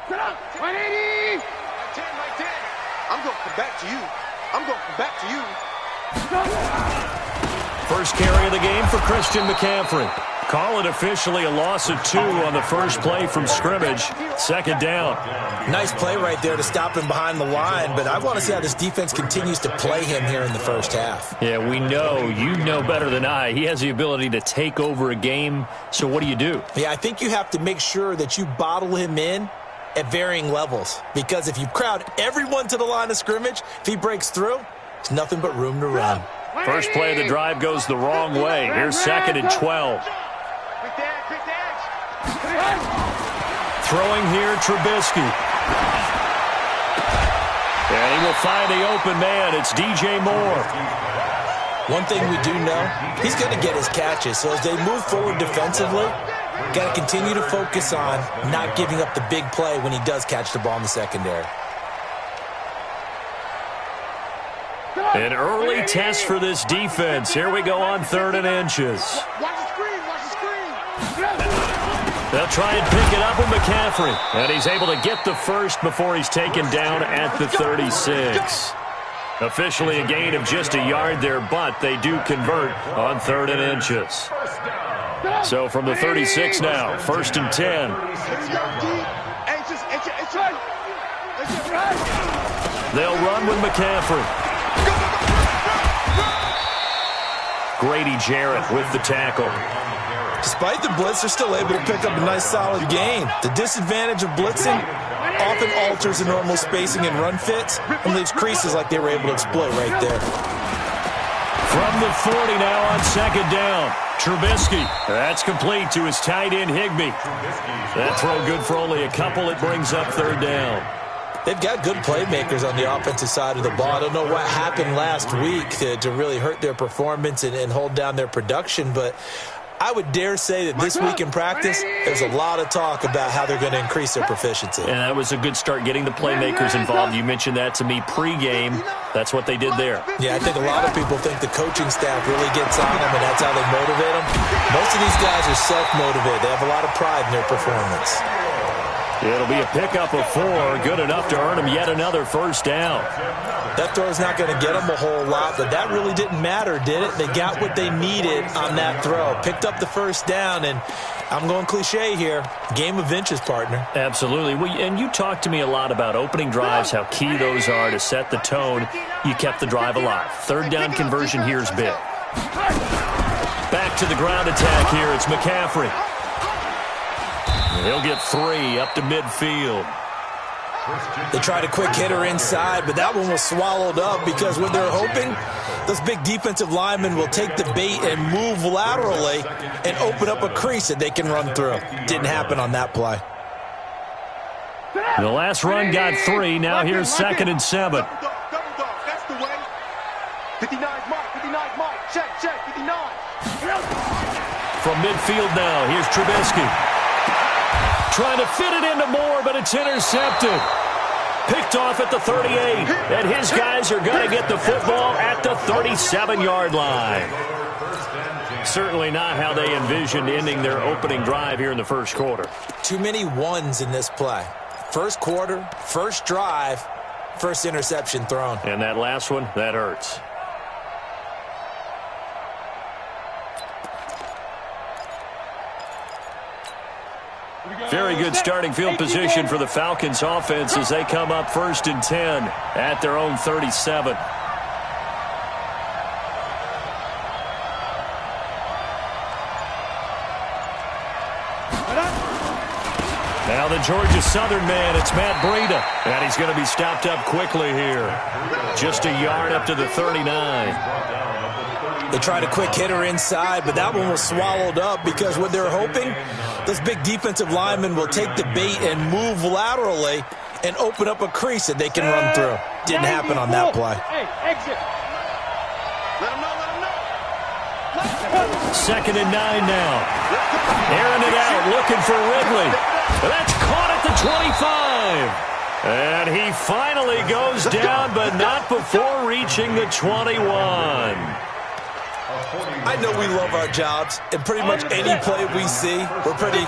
180. I'm going to come back to you. I'm going to come back to you. First carry of the game for Christian McCaffrey. Call it officially a loss of 2 on the first play from scrimmage. Second down. Nice play right there to stop him behind the line, but I want to see how this defense continues to play him here in the first half. Yeah, we know. You know better than I. He has the ability to take over a game, so what do you do? Yeah, I think you have to make sure that you bottle him in at varying levels, because if you crowd everyone to the line of scrimmage, if he breaks through, there's nothing but room to run. First play of the drive goes the wrong way. Here's 2nd and 12. Throwing here, Trubisky. And he will find the open man. It's DJ Moore. One thing we do know, he's going to get his catches. So as they move forward defensively, got to continue to focus on not giving up the big play when he does catch the ball in the secondary. An early test for this defense. Here we go on 3rd and inches. They'll try and pick it up with McCaffrey. And he's able to get the first before he's taken down at the 36. Officially a gain of just a yard there, but they do convert on 3rd and inches. So from the 36 now, 1st and 10. They'll run with McCaffrey. Grady Jarrett with the tackle. Despite the blitz, they're still able to pick up a nice solid gain. The disadvantage of blitzing often alters the normal spacing and run fits and leaves creases like they were able to exploit right there. From the 40 now on 2nd down. Trubisky. That's complete to his tight end, Higbee. That throw good for only a couple. It brings up 3rd down. They've got good playmakers on the offensive side of the ball. I don't know what happened last week to really hurt their performance and hold down their production, but I would dare say that this week in practice, there's a lot of talk about how they're going to increase their proficiency. And that was a good start, getting the playmakers involved. You mentioned that to me pregame. That's what they did there. Yeah, I think a lot of people think the coaching staff really gets on them, and that's how they motivate them. Most of these guys are self-motivated. They have a lot of pride in their performance. It'll be a pickup of 4, good enough to earn them yet another first down. That throw's not going to get them a whole lot, but that really didn't matter, did it? They got what they needed on that throw. Picked up the first down, and I'm going cliche here. Game of inches, partner. Absolutely. And you talked to me a lot about opening drives, how key those are to set the tone. You kept the drive alive. 3rd down conversion here is big. Back to the ground attack here. It's McCaffrey. He'll get 3 up to midfield. They tried a quick hitter inside, but that one was swallowed up because what they're hoping, those big defensive linemen will take the bait and move laterally and open up a crease that they can run through. Didn't happen on that play. The last run got 3. Now here's 2nd and 7. That's the way. 59 Mike, 59 Mike. Check, 59. From midfield now, here's Trubisky. Trying to fit it into Moore, but it's intercepted. Picked off at the 38. And his guys are going to get the football at the 37-yard line. Certainly not how they envisioned ending their opening drive here in the first quarter. Too many ones in this play. First quarter, first drive, first interception thrown. And that last one, that hurts. Very good starting field position for the Falcons offense as they come up 1st and 10 at their own 37. Now the Georgia Southern man, it's Matt Breida. And he's going to be stopped up quickly here. Just a yard up to the 39. They tried a quick hitter inside, but that one was swallowed up because what they're hoping, those big defensive linemen will take the bait and move laterally and open up a crease that they can run through. Didn't happen on that play. Hey, exit. Let him know. 2nd and 9 now. Airing it out, looking for Ridley. That's caught at the 25. And he finally goes down, but not before reaching the 21. I know we love our jobs, and pretty much any play we see, we're pretty,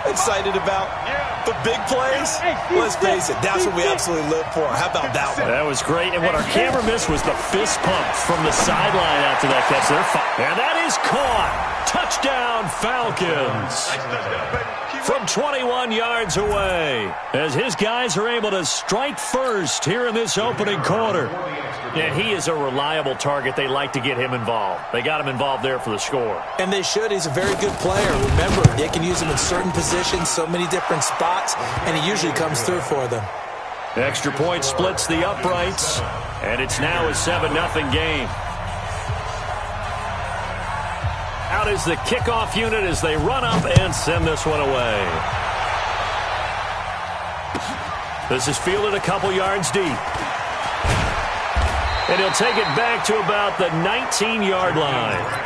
excited about. But big plays, let's face it, that's what we absolutely live for. How about that one? That was great, and what our camera missed was the fist pump from the sideline after that catch. And that is caught. Touchdown, Falcons. From 21 yards away, as his guys are able to strike first here in this opening quarter. And he is a reliable target. They like to get him involved. They got him involved there for the score. And they should. He's a very good player. Remember, they can use him in certain positions, so many different spots, and he usually comes through for them. Extra point splits the uprights, and it's now a 7-0 game. Out is the kickoff unit as they run up and send this one away. This is fielded a couple yards deep. And he'll take it back to about the 19-yard line.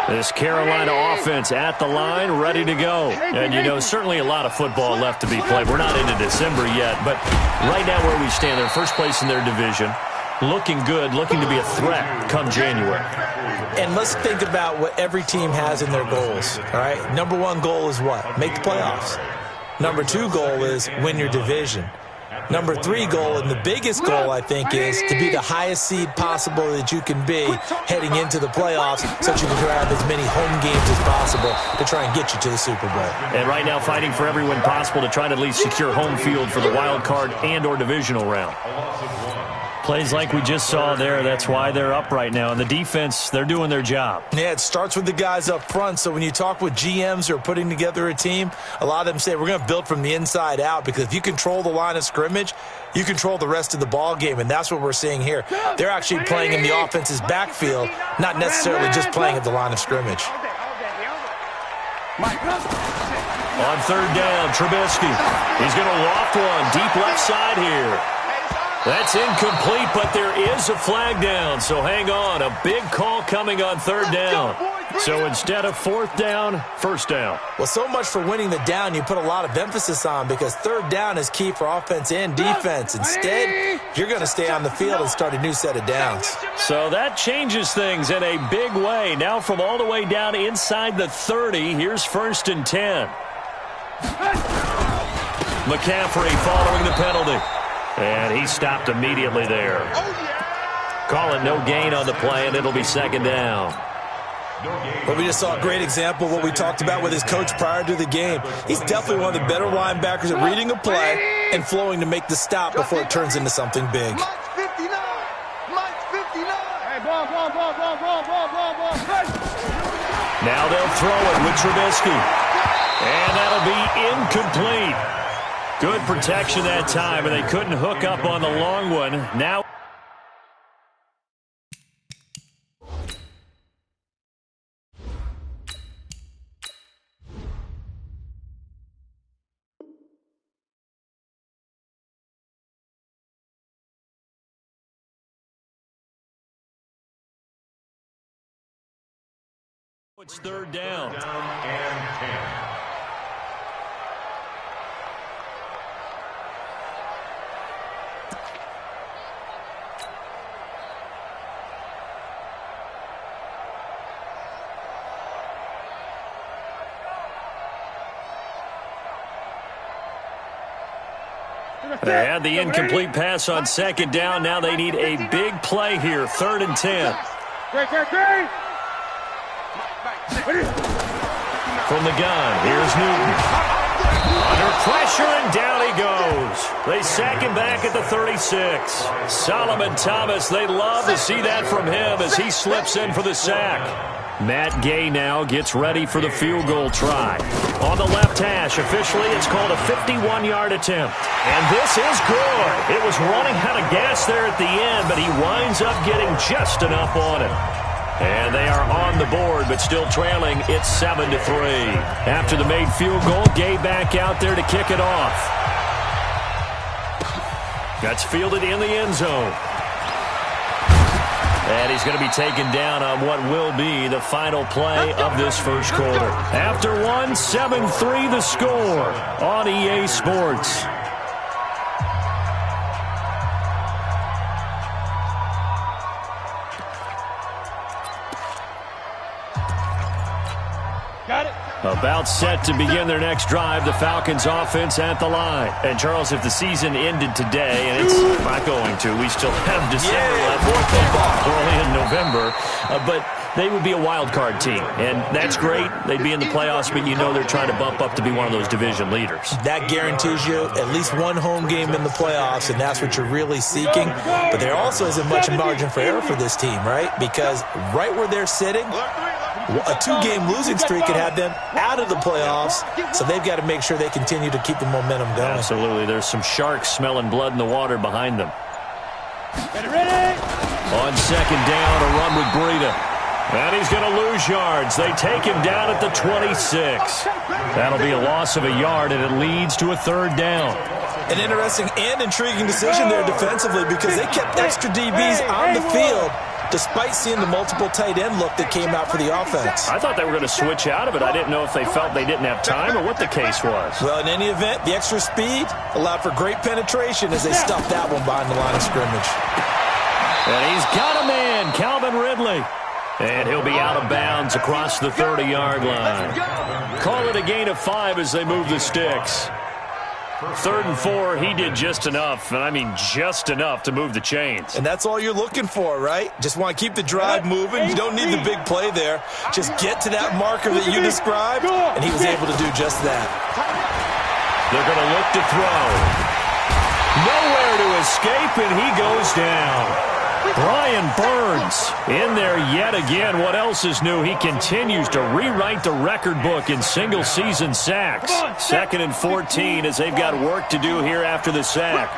This Carolina offense at the line, ready to go. And, certainly a lot of football left to be played. We're not into December yet, but right now where we stand, they're first place in their division, looking good, looking to be a threat come January. And let's think about what every team has in their goals, all right? Number one goal is what? Make the playoffs. Number two goal is win your division. Number three goal, and the biggest goal, I think, is to be the highest seed possible that you can be heading into the playoffs so that you can grab as many home games as possible to try and get you to the Super Bowl. And right now fighting for every win possible to try to at least secure home field for the wild card and or divisional round. Plays like we just saw there, that's why they're up right now. And the defense, they're doing their job. Yeah, it starts with the guys up front. So when you talk with GMs who are putting together a team, a lot of them say we're going to build from the inside out, because if you control the line of scrimmage, you control the rest of the ball game, and that's what we're seeing here. They're actually playing in the offense's backfield, not necessarily just playing at the line of scrimmage. On third down, Trubisky. He's going to loft one deep left side here. That's incomplete, but there is a flag down, so hang on. A big call coming on third down. So instead of fourth down, first down. Well, so much for winning the down you put a lot of emphasis on, because third down is key for offense and defense. Instead, you're going to stay on the field and start a new set of downs. So that changes things in a big way. Now from all the way down inside the 30, here's 1st and 10. McCaffrey following the penalty. And he stopped immediately there. Call it no gain on the play, and it'll be 2nd down. Well, we just saw a great example of what we talked about with his coach prior to the game. He's definitely one of the better linebackers at reading a play and flowing to make the stop before it turns into something big. Now they'll throw it with Trubisky. And that'll be incomplete. Good protection that time, and they couldn't hook up on the long one. Now it's 3rd down. And 10. They had the incomplete pass on 2nd down. Now they need a big play here. 3rd and 10. From the gun, here's Newton. Under pressure, and down he goes. They sack him back at the 36. Solomon Thomas, they love to see that from him as he slips in for the sack. Matt Gay now gets ready for the field goal try. On the left hash, officially it's called a 51-yard attempt. And this is good. It was running out of gas there at the end, but he winds up getting just enough on it. And they are on the board, but still trailing. It's 7-3. After the made field goal, Gay back out there to kick it off. That's fielded in the end zone. And he's going to be taken down on what will be the final play of this first quarter. After one, 7-3 the score on EA Sports. About set to begin their next drive, the Falcons offense at the line. And, Charles, if the season ended today, and it's not going to, we still have December left. More football. Early in November. But they would be a wild card team, and that's great. They'd be in the playoffs, but you know they're trying to bump up to be one of those division leaders. That guarantees you at least one home game in the playoffs, and that's what you're really seeking. But there also isn't much margin for error for this team, right? Because right where they're sitting, a 2-game losing streak could have them out of the playoffs, so they've got to make sure they continue to keep the momentum going. Absolutely. There's some sharks smelling blood in the water behind them. On second down, a run with Breida. And he's going to lose yards. They take him down at the 26. That'll be a loss of a yard, and it leads to a third down. An interesting and intriguing decision there defensively because they kept extra DBs on the field despite seeing the multiple tight end look that came out for the offense. I thought they were going to switch out of it. I didn't know if they felt they didn't have time or what the case was. Well, in any event, the extra speed allowed for great penetration as they stuffed that one behind the line of scrimmage. And he's got a man, Calvin Ridley. And he'll be out of bounds across the 30-yard line. Call it a gain of 5 as they move the sticks. 3rd and 4, he did just enough, and I mean just enough to move the chains. And that's all you're looking for, right? Just want to keep the drive moving. You don't need the big play there. Just get to that marker that you described, and he was able to do just that. They're going to look to throw. Nowhere to escape, and he goes down. Brian Burns in there yet again. What else is new? He continues to rewrite the record book in single-season sacks. 2nd and 14 as they've got work to do here after the sack.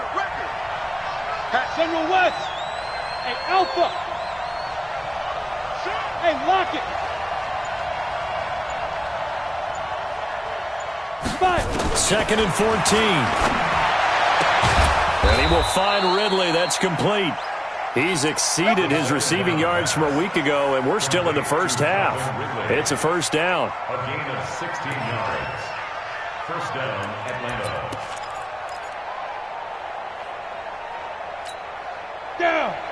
Central West. Hey, Alpha. Hey, lock it. 2nd and 14. And he will find Ridley. That's complete. He's exceeded his receiving yards from a week ago, and we're still in the first half. It's a first down. A gain of 16 yards. First down, Atlanta.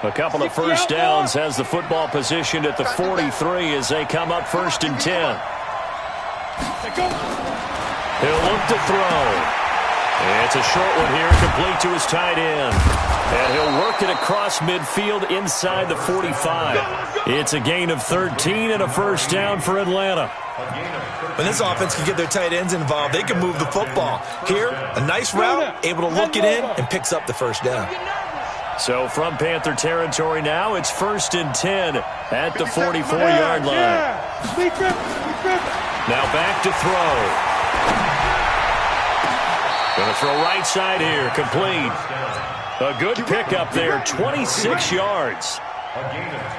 A couple of first downs has the football positioned at the 43 as they come up 1st and 10. He'll look to throw. It's a short one here, complete to his tight end. And he'll work it across midfield inside the 45. It's a gain of 13 and a first down for Atlanta. When this offense can get their tight ends involved, they can move the football. Here, a nice route, able to look it in, and picks up the first down. So from Panther territory now, it's 1st and 10 at the 44-yard line. Now back to throw. Going to throw right side here, complete. A good pickup there, 26 yards.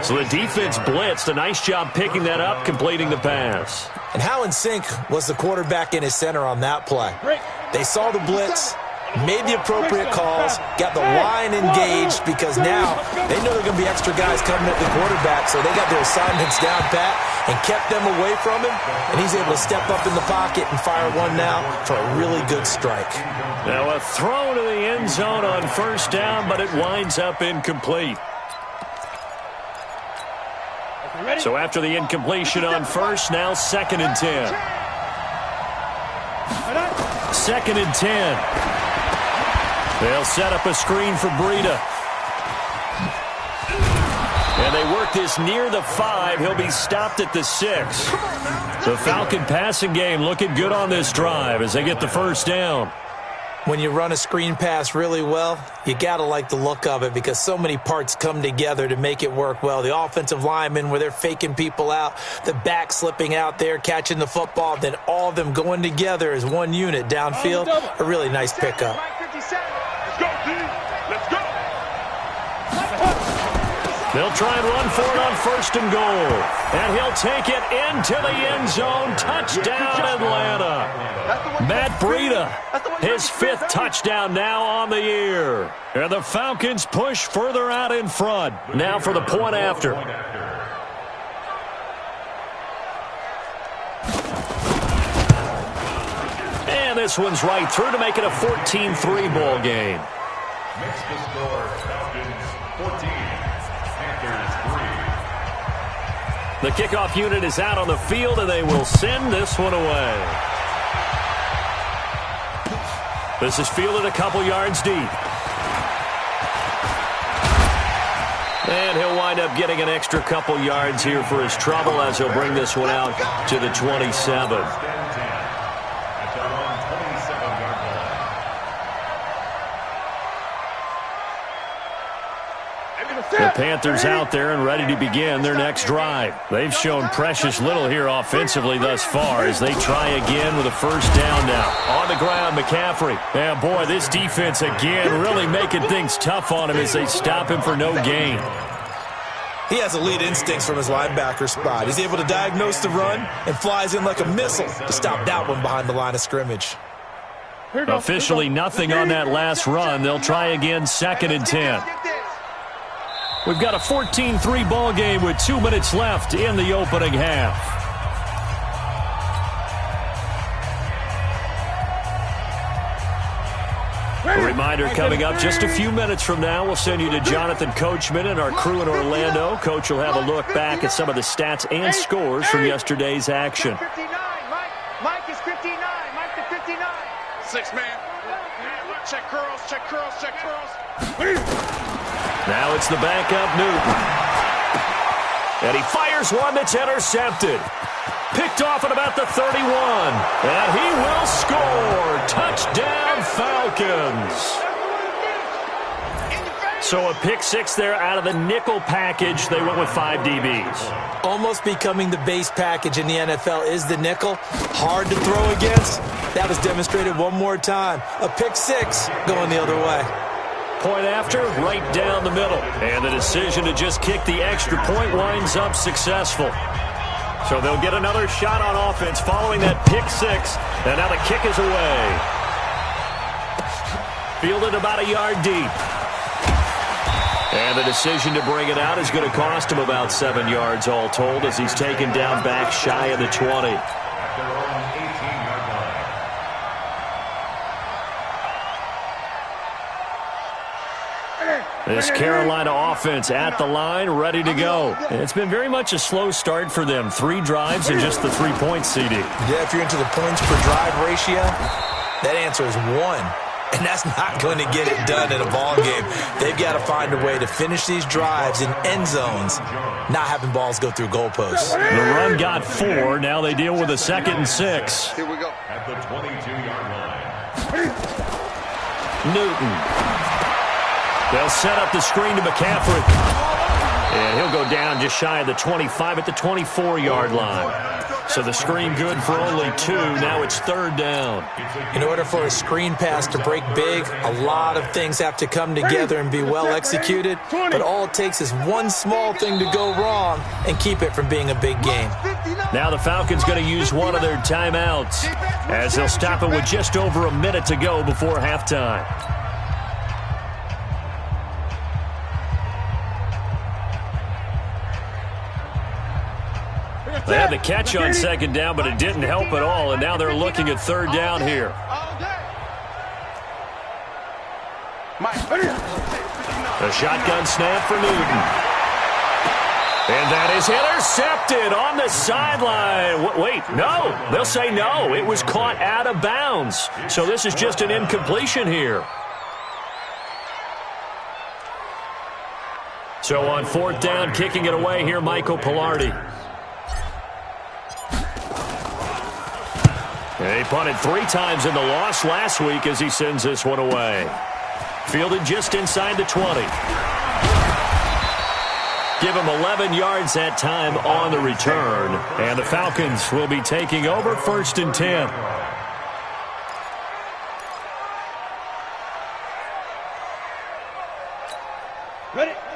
So the defense blitzed. A nice job picking that up, completing the pass. And how in sync was the quarterback and his center on that play? They saw the blitz, made the appropriate calls, got the line engaged because now they know they're going to be extra guys coming at the quarterback, so they got their assignments down pat and kept them away from him, and he's able to step up in the pocket and fire one now for a really good strike. Now a throw to the end zone on first down, but it winds up incomplete. So after the incompletion on first, now 2nd and 10. 2nd and 10. They'll set up a screen for Breida. And they work this near the 5. He'll be stopped at the 6. The Falcon passing game looking good on this drive as they get the first down. When you run a screen pass really well, you got to like the look of it because so many parts come together to make it work well. The offensive linemen where they're faking people out, the back slipping out there, catching the football, then all of them going together as one unit downfield. A really nice pickup. They'll try and run for it on 1st and goal. And he'll take it into the end zone. Touchdown, Atlanta. Matt Breida, his 5th touchdown now on the year. And the Falcons push further out in front. Now for the point after. And this one's right through to make it a 14-3 ball game. Makes the score Falcons 14. The kickoff unit is out on the field, and they will send this one away. This is fielded a couple yards deep. And he'll wind up getting an extra couple yards here for his trouble as he'll bring this one out to the 27. The Panthers out there and ready to begin their next drive. They've shown precious little here offensively thus far as they try again with a first down now. On the ground, McCaffrey. And boy, this defense again really making things tough on him as they stop him for no gain. He has elite instincts from his linebacker spot. He's able to diagnose the run and flies in like a missile to stop that one behind the line of scrimmage. Officially nothing on that last run. They'll try again, 2nd and 10. We've got a 14-3 ball game with 2 minutes left in the opening half. A reminder coming up just a few minutes from now. We'll send you to Jonathan Coachman and our crew in Orlando. Coach will have a look back at some of the stats and scores from yesterday's action. 59, Mike is 59. Mike to 59. 6 man. Check curls, check curls, check curls. Now it's the backup Newton. And he fires one that's intercepted. Picked off at about the 31. And he will score. Touchdown, Falcons. So a pick six there out of the nickel package. They went with 5 DBs. Almost becoming the base package in the NFL is the nickel. Hard to throw against. That was demonstrated one more time. A pick six going the other way. Point after, right down the middle. And the decision to just kick the extra point winds up successful. So they'll get another shot on offense following that pick six. And now the kick is away. Fielded about a yard deep. And the decision to bring it out is going to cost him about 7 yards all told as he's taken down back shy of the 20. This Carolina offense at the line, ready to go. And it's been very much a slow start for them. 3 drives and just the 3-point CD. Yeah, if you're into the points per drive ratio, that answer is 1. And that's not going to get it done in a ball game. They've got to find a way to finish these drives in end zones, not having balls go through goalposts. The run got 4. Now they deal with a 2nd and 6. Here we go. At the 22-yard line. Newton. They'll set up the screen to McCaffrey. And he'll go down just shy of the 25 at the 24-yard line. So the screen good for only 2. Now it's 3rd down. In order for a screen pass to break big, a lot of things have to come together and be well executed. But all it takes is one small thing to go wrong and keep it from being a big game. Now the Falcons going to use one of their timeouts as they'll stop it with just over a minute to go before halftime. They had the catch on 2nd down, but it didn't help at all, and now they're looking at 3rd down here. A shotgun snap for Newton. And that is intercepted on the sideline. Wait, no. They'll say no. It was caught out of bounds. So this is just an incompletion here. So on 4th down, kicking it away here, Michael Pilardi. He punted 3 times in the loss last week as he sends this one away. Fielded just inside the 20. Give him 11 yards that time on the return. And the Falcons will be taking over 1st and 10.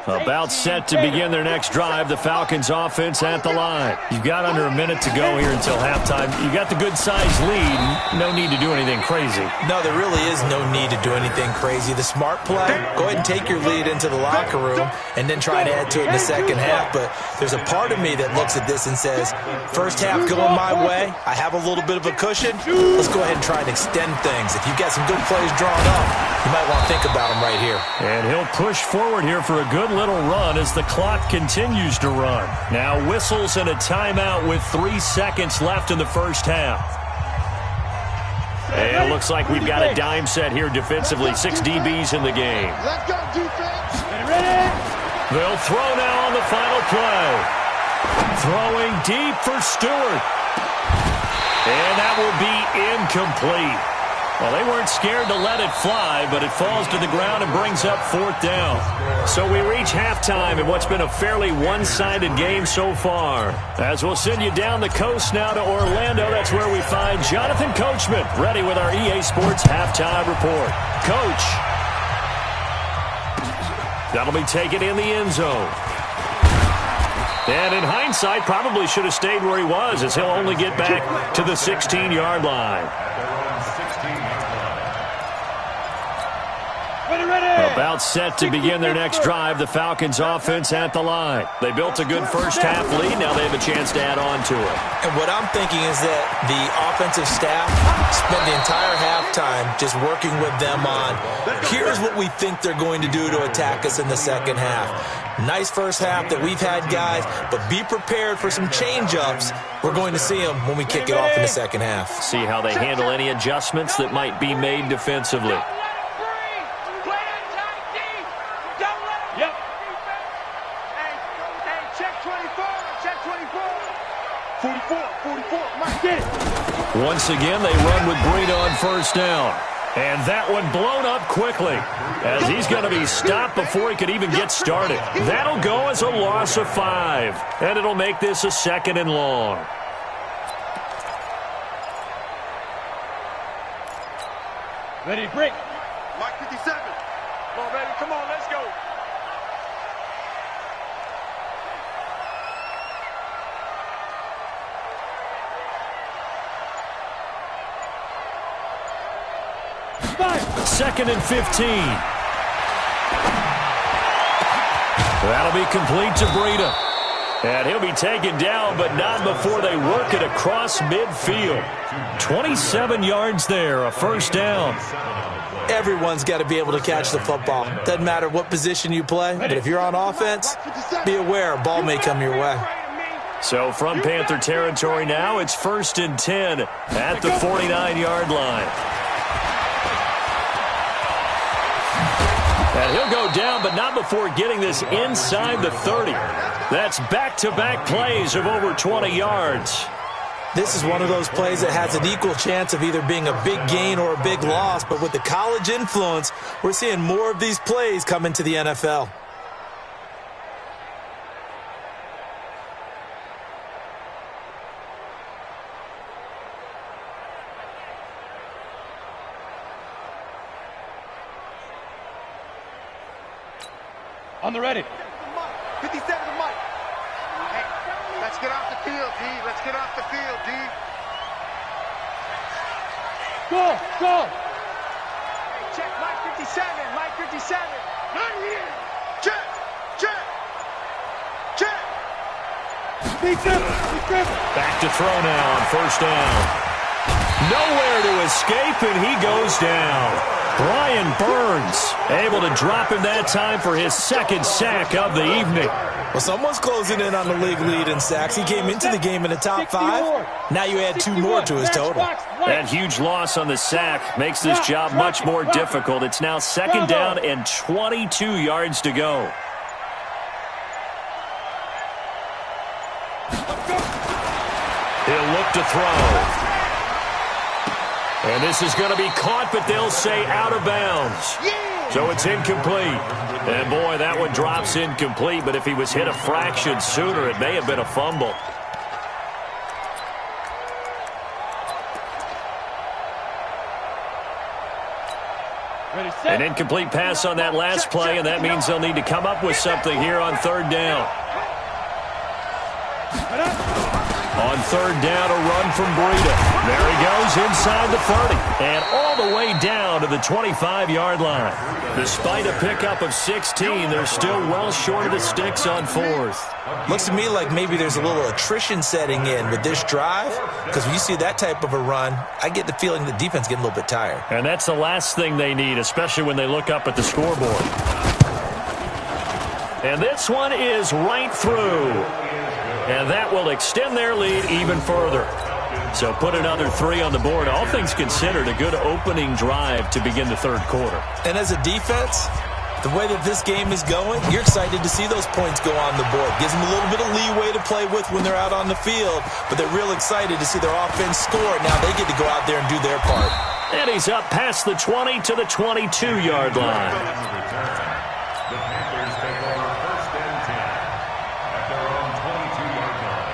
About set to begin their next drive. The Falcons offense at the line. You've got under a minute to go here until halftime. You got the good-sized lead. No need to do anything crazy. No, there really is no need to do anything crazy. The smart play, go ahead and take your lead into the locker room and then try to add to it in the second half. But there's a part of me that looks at this and says, first half going my way, I have a little bit of a cushion. Let's go ahead and try and extend things. If you've got some good plays drawn up, You might want to think about him right here. And he'll push forward here for a good little run as the clock continues to run. Now whistles and a timeout with 3 seconds left in the first half. And it looks like we've got a dime set here defensively. 6 DBs in the game. Let's go, defense. Ready? They'll throw now on the final play. Throwing deep for Stewart. And that will be incomplete. Well, they weren't scared to let it fly, but it falls to the ground and brings up 4th down. So we reach halftime in what's been a fairly one-sided game so far. As we'll send you down the coast now to Orlando, that's where we find Jonathan Coachman, ready with our EA Sports Halftime Report. Coach. That'll be taken in the end zone. And in hindsight, probably should have stayed where he was, as he'll only get back to the 16-yard line. About set to begin their next drive, the Falcons offense at the line. They built a good first half lead. Now they have a chance to add on to it. And what I'm thinking is that the offensive staff spent the entire halftime just working with them on, here's what we think they're going to do to attack us in the second half. Nice first half that we've had, guys, but be prepared for some change-ups. We're going to see them when we kick it off in the second half. See how they handle any adjustments that might be made defensively. Once again, they run with Breida on first down. And that one blown up quickly as he's going to be stopped before he could even get started. That'll go as a loss of 5. And it'll make this a 2nd and long. Ready, break. Mike 57. Come on, baby. Come on, let's go. Second and 15. That'll be complete to Breida. And he'll be taken down, but not before they work it across midfield. 27 yards there, a first down. Everyone's got to be able to catch the football. Doesn't matter what position you play, but if you're on offense, be aware a ball may come your way. So from Panther territory now, it's 1st and 10 at the 49-yard line. And he'll go down, but not before getting this inside the 30. That's back-to-back plays of over 20 yards. This is one of those plays that has an equal chance of either being a big gain or a big loss, but with the college influence, we're seeing more of these plays come into the NFL. On the ready. 57 to Mike. Hey, let's get off the field, D. Let's get off the field, D. Go, go. Hey, check Mike 57. Mike 57. Not here. Check, check, check. Be careful. Back to throw now on first down. Nowhere to escape, and he goes down. Brian Burns able to drop him that time for his 2nd sack of the evening. Well, someone's closing in on the league lead in sacks. He came into the game in the top 5. Now you add 2 more to his total. That huge loss on the sack makes this job much more difficult. It's now 2nd down and 22 yards to go. He'll look to throw. And this is going to be caught, but they'll say out of bounds. So it's incomplete. And, boy, that one drops incomplete, but if he was hit a fraction sooner, it may have been a fumble. An incomplete pass on that last play, and that means they'll need to come up with something here on 3rd down. On third down, a run from Breida. There he goes inside the 30 and all the way down to the 25-yard line. Despite a pickup of 16, they're still well short of the sticks on fourth. Looks to me like maybe there's a little attrition setting in with this drive, because when you see that type of a run, I get the feeling the defense getting a little bit tired. And that's the last thing they need, especially when they look up at the scoreboard. And this one is right through. And that will extend their lead even further. So put another 3 on the board. All things considered, a good opening drive to begin the third quarter. And as a defense, the way that this game is going, you're excited to see those points go on the board. Gives them a little bit of leeway to play with when they're out on the field, but they're real excited to see their offense score. Now they get to go out there and do their part. And he's up past the 20 to the 22-yard line. The Panthers take over first and 10 at their own 22-yard line.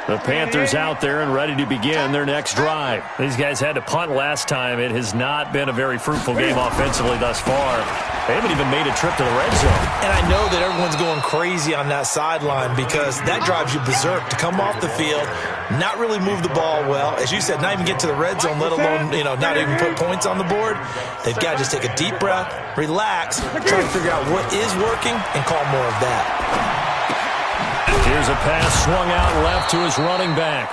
The Panthers out there and ready to begin their next drive. These guys had to punt last time. It has not been a very fruitful game offensively thus far. They haven't even made a trip to the red zone. And I know that everyone's going crazy on that sideline because that drives you berserk to come off the field, not really move the ball well. As you said, not even get to the red zone, let alone, not even put points on the board. They've got to just take a deep breath, relax, try to figure out what is working, and call more of that. Here's a pass swung out left to his running back.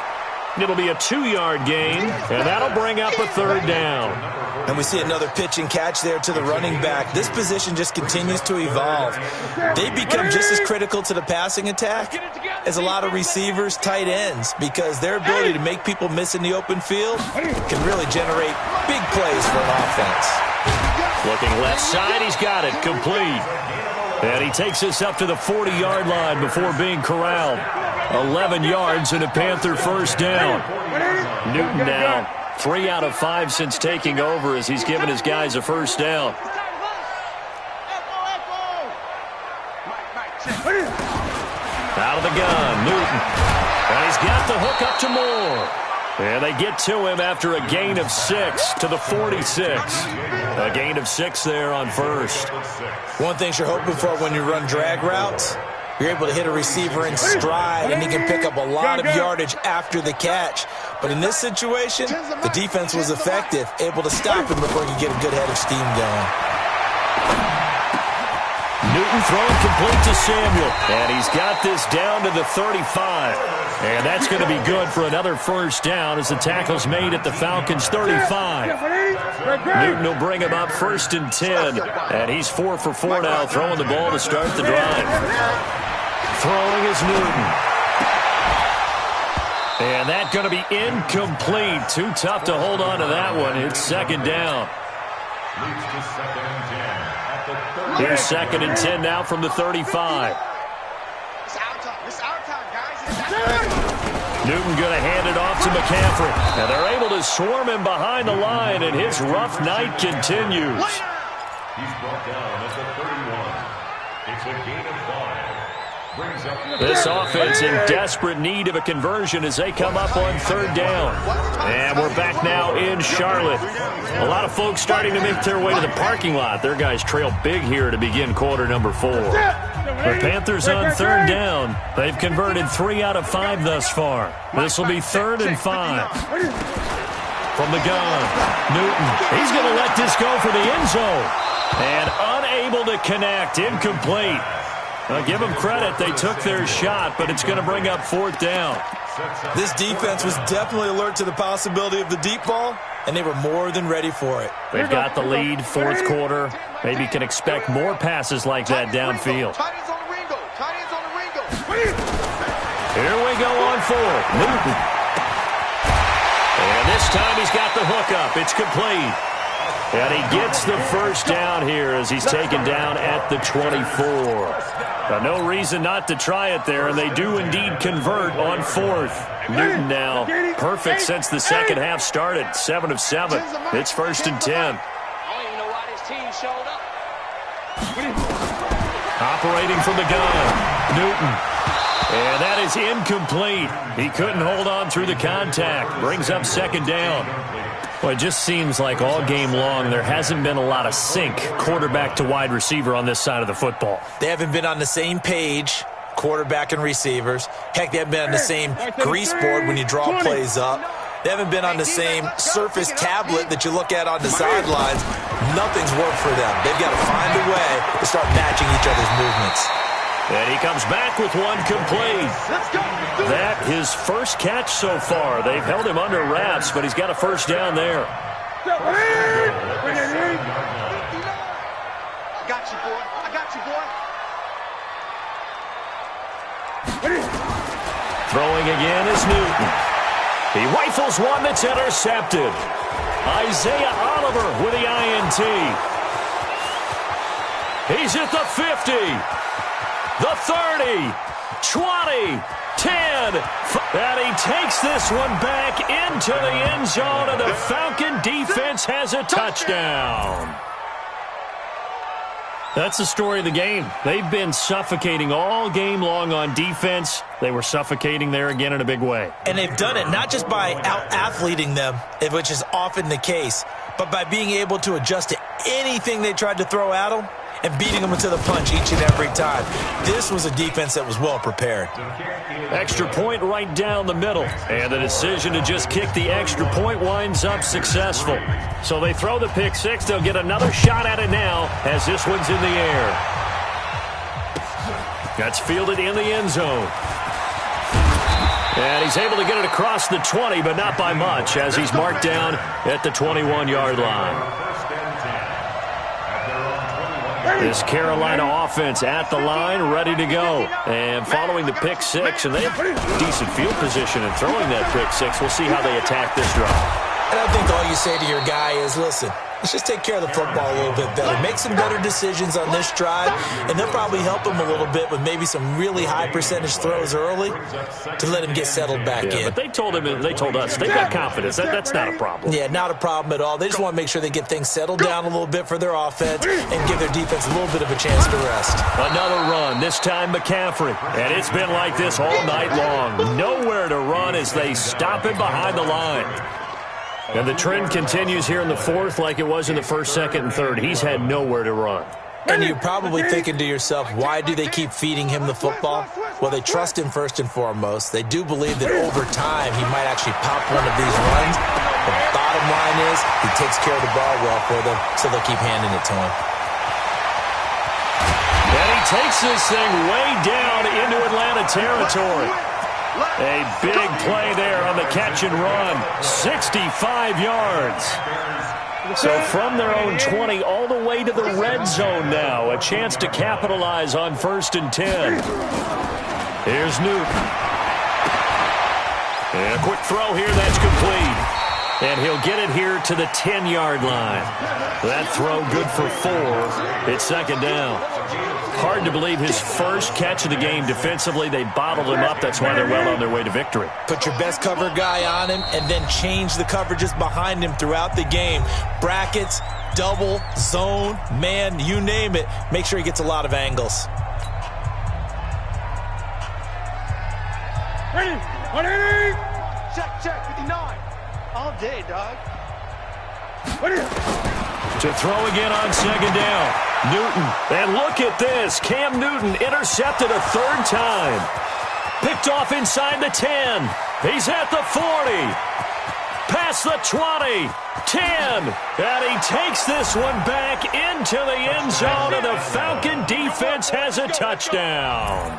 It'll be a 2-yard gain, and that'll bring up a third down. And we see another pitch and catch there to the running back. This position just continues to evolve. They become just as critical to the passing attack as a lot of receivers, tight ends, because their ability to make people miss in the open field can really generate big plays for an offense. Looking left side, he's got it, complete. And he takes us up to the 40-yard line before being corralled. 11 yards and a Panther first down. Newton now 3 out of 5 since taking over as he's given his guys a first down. Out of the gun, Newton. And he's got the hook up to Moore. And they get to him after a gain of 6 to the 46. A gain of 6 there on first. One thing you're hoping for when you run drag routes, you're able to hit a receiver in stride, and he can pick up a lot of yardage after the catch. But in this situation, the defense was effective, able to stop him before he could get a good head of steam going. Newton throwing complete to Samuel. And he's got this down to the 35. And that's going to be good for another first down as the tackle's made at the Falcons' 35. Newton will bring him up first and 10. And he's 4 for 4 now, throwing the ball to start the drive. Throwing is Newton. And that's going to be incomplete. Too tough to hold on to that one. It's second down. Leads to second and 10 at the 30. Here's second and 10 now from the 35. It's our time. It's our time, guys. It's our time. Newton going to hand it off to McCaffrey. And they're able to swarm him behind the line, and his rough night continues. He's brought down at the 31. It's a gain of 5. Brings up This offense in desperate need of a conversion as they come up on third down. And we're back now in Charlotte. A lot of folks starting to make their way to the parking lot. Their guys trail big here to begin quarter number 4. The Panthers on third down. They've converted 3 out of 5 thus far. This will be third and 5. From the gun, Newton. He's going to let this go for the end zone. And unable to connect. Incomplete. Give them credit. They took their shot, but it's going to bring up fourth down. This defense was definitely alert to the possibility of the deep ball, and they were more than ready for it. They've got the lead, fourth quarter. Maybe can expect more passes like that downfield. Here we go on fourth. Newton. And this time he's got the hook up. It's complete. And he gets the first down here as he's taken down at the 24. No reason not to try it there, and they do indeed convert on fourth. Newton now perfect since the second half started. 7 of 7. It's first and 10. I don't even know why this team showed up. Operating from the gun, Newton. And that is incomplete. He couldn't hold on through the contact. Brings up second down. Well, it just seems like all game long there hasn't been a lot of sync quarterback to wide receiver on this side of the football. They haven't been on the same page. quarterback and receivers. Heck, they haven't been on the same grease board when you draw plays up. They haven't been on the same Surface tablet that you look at on the sidelines. Nothing's worked for them. They've got to find a way to start matching each other's movements. And he comes back with one complete. That his first catch so far. They've held him under wraps, but he's got a first down there. I got you, boy. I got you, boy. Throwing again is Newton. He rifles one that's intercepted. Isaiah Oliver with the INT. He's at the 50, the 30, 20, 10. And he takes this one back into the end zone, and the Falcon defense has a touchdown. That's the story of the game. They've been suffocating all game long on defense. They were suffocating there again in a big way. And they've done it not just by out-athleting them, which is often the case, but by being able to adjust to anything they tried to throw at them and beating them to the punch each and every time. This was a defense that was well prepared. Extra point right down the middle. And the decision to just kick the extra point winds up successful. So they throw the pick six. They'll get another shot at it now as this one's in the air. That's fielded in the end zone. And he's able to get it across the 20, but not by much, as he's marked down at the 21-yard line. This Carolina offense at the line, ready to go. And following the pick six, and they have decent field position in throwing that pick six. We'll see how they attack this drive. And I think all you say to your guy is, listen, let's just take care of the football a little bit better. Make some better decisions on this drive, and they'll probably help him a little bit with maybe some really high percentage throws early to let him get settled back in. But they told him, and they told us, they've got confidence. That's not a problem. Yeah, not a problem at all. They just want to make sure they get things settled down a little bit for their offense and give their defense a little bit of a chance to rest. Another run, this time McCaffrey. And it's been like this all night long. Nowhere to run as they stop him behind the line. And the trend continues here in the fourth like it was in the first, second, and third. He's had nowhere to run. And you're probably thinking to yourself, why do they keep feeding him the football? Well, they trust him first and foremost. They do believe that over time he might actually pop one of these runs. The bottom line is he takes care of the ball well for them, so they'll keep handing it to him. And he takes this thing way down into Atlanta territory. A big play there on the catch and run. 65 yards. So from their own 20 all the way to the red zone now. A chance to capitalize on 1st and 10. Here's Newton. And a quick throw here, that's complete. And he'll get it here to the 10-yard line. That throw good for 4. It's second down. Hard to believe his first catch of the game defensively. They bottled him up. That's why they're well on their way to victory. Put your best cover guy on him and then change the coverages behind him throughout the game. Brackets, double, zone, man, you name it. Make sure he gets a lot of angles. Ready? Check, 59. All day, dog. To throw again on second down. Newton. And look at this. Cam Newton intercepted a third time. Picked off inside the 10. He's at the 40. Past the 20. 10. And he takes this one back into the end zone, and the Falcon defense has a touchdown.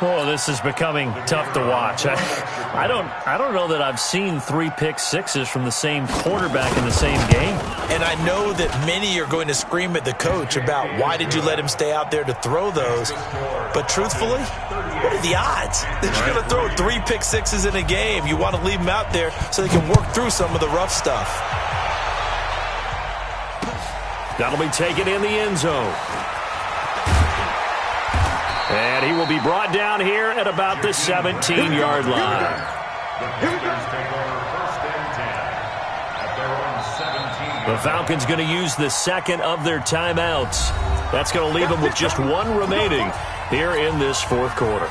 Oh, this is becoming tough to watch. I don't know that I've seen 3 pick sixes from the same quarterback in the same game. And I know that many are going to scream at the coach about why did you let him stay out there to throw those. But truthfully, what are the odds that you're going to throw 3 pick sixes in a game? You want to leave them out there so they can work through some of the rough stuff. That'll be taken in the end zone. And he will be brought down here at about the 17-yard line. The Falcons going to use the second of their timeouts. That's going to leave them with just 1 remaining here in this fourth quarter.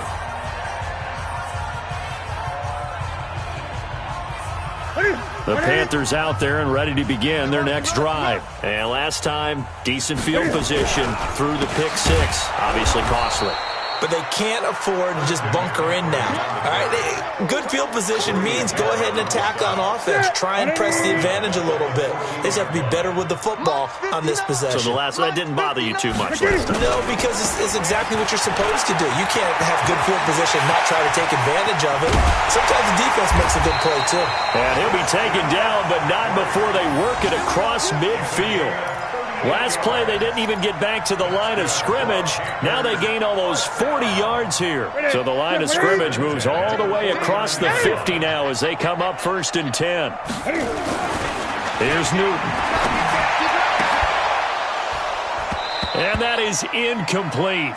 The Panthers out there and ready to begin their next drive. And last time, decent field position through the pick six. Obviously costly. But they can't afford to just bunker in now. All right, good field position means go ahead and attack on offense. Try and press the advantage a little bit. They just have to be better with the football on this possession. So that didn't bother you too much last time? No, because it's exactly what you're supposed to do. You can't have good field position and not try to take advantage of it. Sometimes the defense makes a good play, too. And he'll be taken down, but not before they work it across midfield. Last play, they didn't even get back to the line of scrimmage. Now they gain almost 40 yards here. So the line of scrimmage moves all the way across the 50 now as they come up 1st and 10. Here's Newton. And that is incomplete.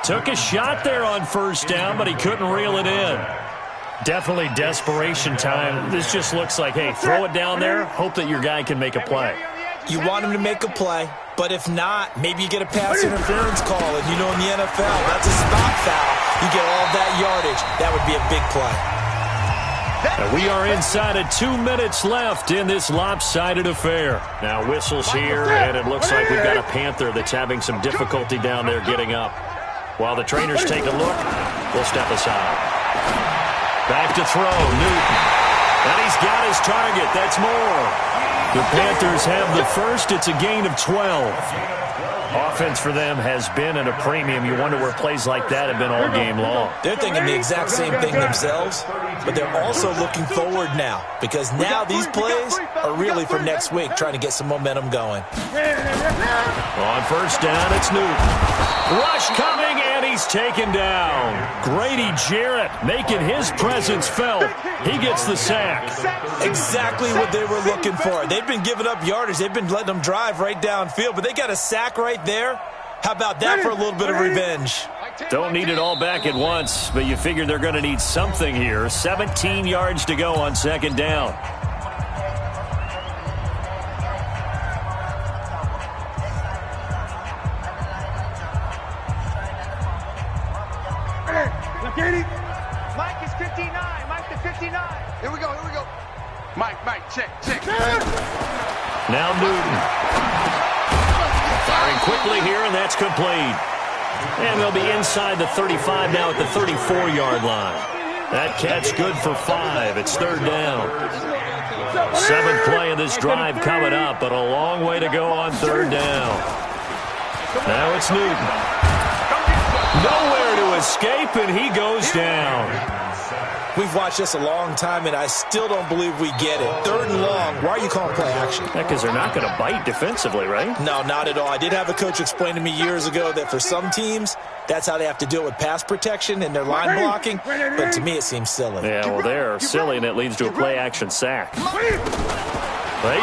Took a shot there on 1st down, but he couldn't reel it in. Definitely desperation time. This just looks like, hey, throw it down there, hope that your guy can make a play. You want him to make a play, but if not, maybe you get a pass interference call. And you know in the NFL, that's a stop foul. You get all that yardage. That would be a big play. And we are inside of 2 minutes left in this lopsided affair. Now whistles here, and it looks like we've got a Panther that's having some difficulty down there getting up. While the trainers take a look, we'll step aside. Back to throw, Newton. And he's got his target. That's more. The Panthers have the first. It's a gain of 12. Offense for them has been at a premium. You wonder where plays like that have been all game long. They're thinking the exact same thing themselves, but they're also looking forward now because now these plays are really for next week, trying to get some momentum going. On 1st down, it's Newton. Rush coming, and he's taken down. Grady Jarrett making his presence felt. He gets the sack. Exactly what they were looking for. They've been giving up yardage. They've been letting them drive right downfield, but they got a sack right there. How about that for a little bit of revenge? Don't need it all back at once, but you figure they're going to need something here. 17 yards to go on 2nd down. Mike is 59. Mike to 59. Here we go. Mike, check. Now Newton. Firing quickly here, and that's complete. And they'll be inside the 35 now at the 34-yard line. That catch good for 5. It's 3rd down. 7th play of this drive coming up, but a long way to go on 3rd down. Now it's Newton. Nowhere to escape, and he goes down. We've watched this a long time, and I still don't believe we get it. 3rd and long. Why are you calling play action? Because they're not going to bite defensively, right? No, not at all. I did have a coach explain to me years ago that for some teams, that's how they have to deal with pass protection and their line blocking. But to me, it seems silly. Yeah, well, they're silly, and it leads to a play action sack. They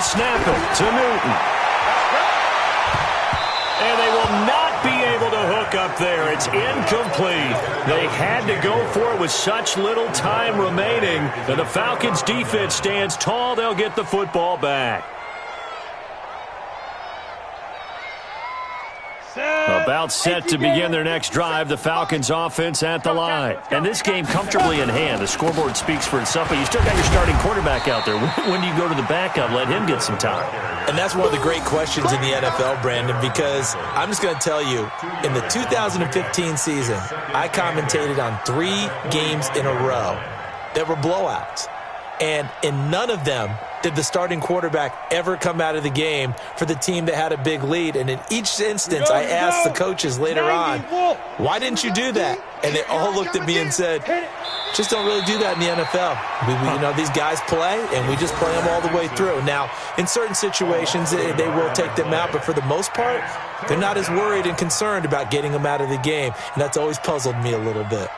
snap it to Newton. And they will not be able to hook up there. It's incomplete. They had to go for it with such little time remaining. And the Falcons' defense stands tall. They'll get the football back. About set to begin their next drive. The Falcons offense at the line. And this game comfortably in hand. The scoreboard speaks for itself, but you still got your starting quarterback out there. When do you go to the backup? Let him get some time. And that's one of the great questions in the NFL, Brandon, because I'm just going to tell you, in the 2015 season, I commentated on 3 games in a row that were blowouts. And in none of them did the starting quarterback ever come out of the game for the team that had a big lead. And in each instance, I asked the coaches later on, why didn't you do that? And they all looked at me and said, just don't really do that in the NFL. You know, these guys play, and we just play them all the way through. Now, in certain situations, they will take them out, but for the most part, they're not as worried and concerned about getting them out of the game. And that's always puzzled me a little bit.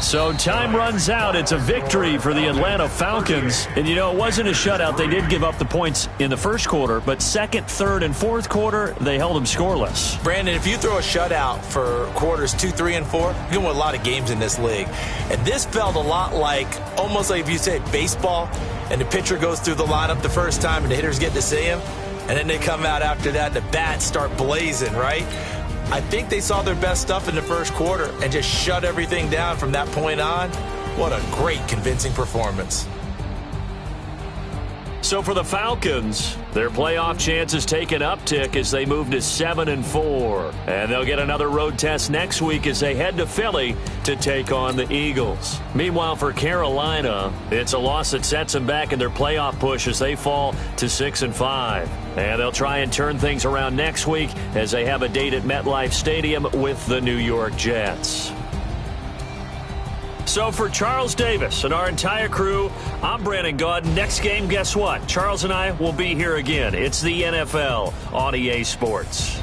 So time runs out. It's a victory for the Atlanta Falcons. And, you know, it wasn't a shutout. They did give up the points in the first quarter, but 2nd, 3rd, and 4th quarter, they held them scoreless. Brandon, if you throw a shutout for quarters 2, 3, and 4, you win a lot of games in this league. And this felt a lot like, almost like if you say baseball, and the pitcher goes through the lineup the first time, and the hitters get to see him, and then they come out after that, and the bats start blazing, right? I think they saw their best stuff in the first quarter and just shut everything down from that point on. What a great, convincing performance. So for the Falcons, their playoff chances take an uptick as they move to 7-4. And they'll get another road test next week as they head to Philly to take on the Eagles. Meanwhile, for Carolina, it's a loss that sets them back in their playoff push as they fall to 6-5. And they'll try and turn things around next week as they have a date at MetLife Stadium with the New York Jets. So for Charles Davis and our entire crew, I'm Brandon Gaudin. Next game, guess what? Charles and I will be here again. It's the NFL on EA Sports.